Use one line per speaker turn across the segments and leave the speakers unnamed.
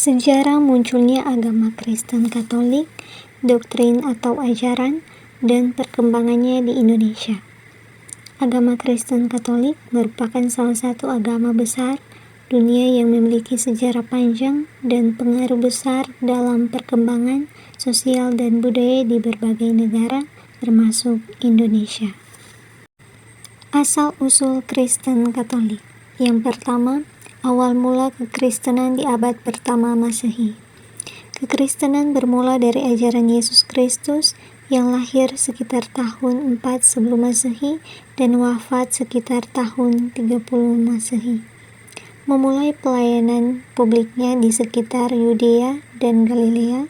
Sejarah munculnya agama Kristen Katolik, doktrin atau ajaran, dan perkembangannya di Indonesia. Agama Kristen Katolik merupakan salah satu agama besar dunia yang memiliki sejarah panjang dan pengaruh besar dalam perkembangan sosial dan budaya di berbagai negara, termasuk Indonesia. Asal-usul Kristen Katolik. Yang pertama, awal mula kekristenan di abad pertama Masehi. Kekristenan bermula dari ajaran Yesus Kristus yang lahir sekitar tahun 4 sebelum Masehi dan wafat sekitar tahun 30 Masehi. Memulai pelayanan publiknya di sekitar Yudea dan Galilea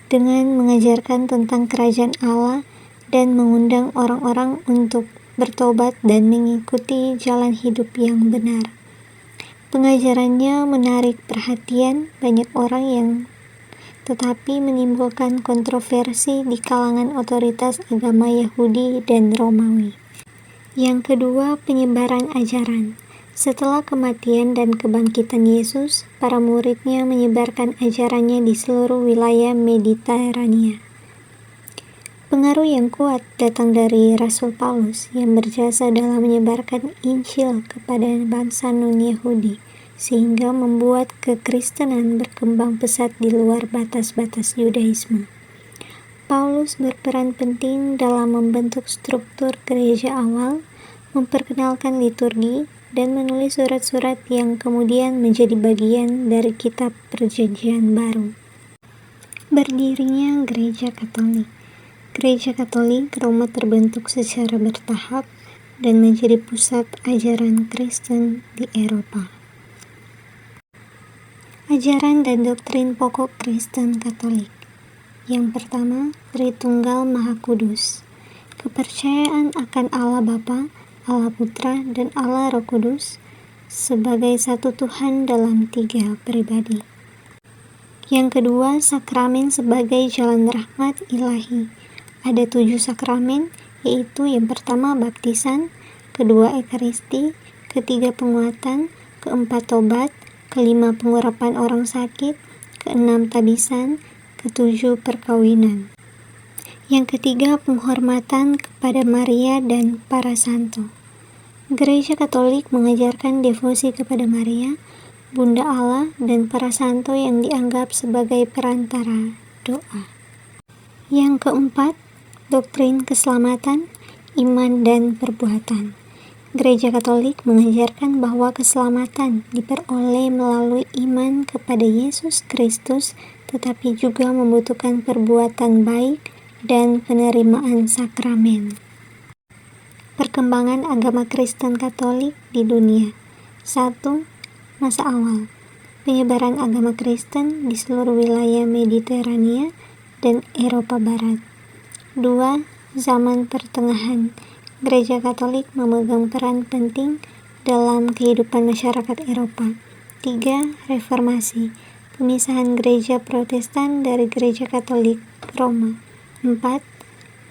dengan mengajarkan tentang kerajaan Allah dan mengundang orang-orang untuk bertobat dan mengikuti jalan hidup yang benar. Pengajarannya menarik perhatian banyak orang tetapi menimbulkan kontroversi di kalangan otoritas agama Yahudi dan Romawi. Yang kedua, penyebaran ajaran. Setelah kematian dan kebangkitan Yesus, para muridnya menyebarkan ajarannya di seluruh wilayah Mediterania. Pengaruh yang kuat datang dari Rasul Paulus yang berjasa dalam menyebarkan Injil kepada bangsa non-Yahudi, sehingga membuat kekristenan berkembang pesat di luar batas-batas Yudaisme. Paulus berperan penting dalam membentuk struktur gereja awal, memperkenalkan liturgi, dan menulis surat-surat yang kemudian menjadi bagian dari kitab Perjanjian Baru. Berdirinya Gereja Katolik. Gereja Katolik Roma terbentuk secara bertahap dan menjadi pusat ajaran Kristen di Eropa. Ajaran dan doktrin pokok Kristen Katolik. Yang pertama, Tritunggal Maha Kudus. Kepercayaan akan Allah Bapa, Allah Putra, dan Allah Roh Kudus sebagai satu Tuhan dalam 3 pribadi. Yang kedua, sakramen sebagai jalan rahmat ilahi. Ada 7 sakramen, yaitu yang pertama baptisan, kedua ekaristi, ketiga penguatan, keempat tobat, kelima pengurapan orang sakit, keenam tabisan, ketujuh perkawinan. Yang ketiga penghormatan kepada Maria dan para santo. Gereja Katolik mengajarkan devosi kepada Maria, Bunda Allah, dan para santo yang dianggap sebagai perantara doa. Yang keempat, doktrin keselamatan, iman, dan perbuatan. Gereja Katolik mengajarkan bahwa keselamatan diperoleh melalui iman kepada Yesus Kristus, tetapi juga membutuhkan perbuatan baik dan penerimaan sakramen. Perkembangan agama Kristen Katolik di dunia. 1. Masa awal. Penyebaran agama Kristen di seluruh wilayah Mediterania dan Eropa Barat. 2. Zaman Pertengahan. Gereja Katolik memegang peran penting dalam kehidupan masyarakat Eropa. 3. Reformasi. Pemisahan gereja Protestan dari gereja Katolik Roma. 4.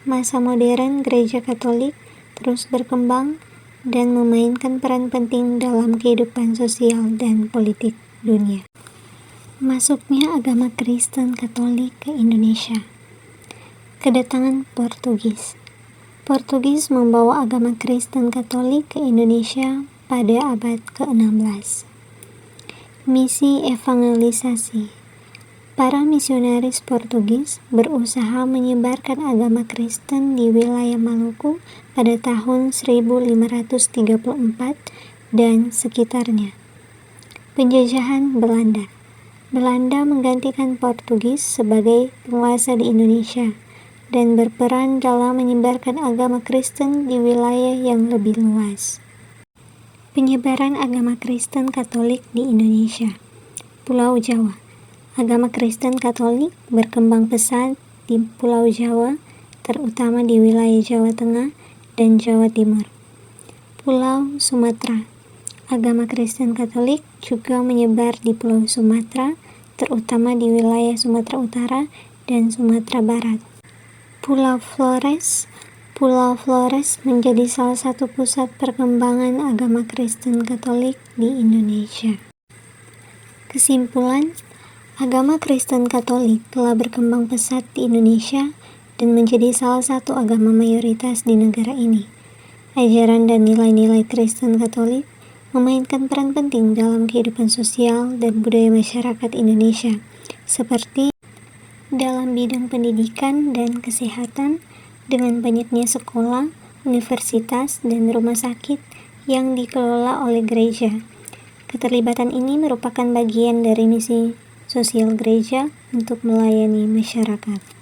Masa modern gereja Katolik terus berkembang dan memainkan peran penting dalam kehidupan sosial dan politik dunia. Masuknya agama Kristen Katolik ke Indonesia. Kedatangan Portugis. Portugis membawa agama Kristen Katolik ke Indonesia pada abad ke-16. Misi evangelisasi. Para misionaris Portugis berusaha menyebarkan agama Kristen di wilayah Maluku pada tahun 1534 dan sekitarnya. Penjajahan Belanda. Belanda menggantikan Portugis sebagai penguasa di Indonesia dan berperan dalam menyebarkan agama Kristen di wilayah yang lebih luas. Penyebaran agama Kristen Katolik di Indonesia. Pulau Jawa. Agama Kristen Katolik berkembang pesat di Pulau Jawa, terutama di wilayah Jawa Tengah dan Jawa Timur. Pulau Sumatera. Agama Kristen Katolik juga menyebar di Pulau Sumatera, terutama di wilayah Sumatera Utara dan Sumatera Barat. Pulau Flores. Pulau Flores menjadi salah satu pusat perkembangan agama Kristen Katolik di Indonesia. Kesimpulan, Agama Kristen Katolik telah berkembang pesat di Indonesia dan menjadi salah satu agama mayoritas di negara ini. Ajaran dan nilai-nilai Kristen Katolik memainkan peran penting dalam kehidupan sosial dan budaya masyarakat Indonesia, seperti dalam bidang pendidikan dan kesehatan, dengan banyaknya sekolah, universitas, dan rumah sakit yang dikelola oleh gereja. Keterlibatan ini merupakan bagian dari misi sosial gereja untuk melayani masyarakat.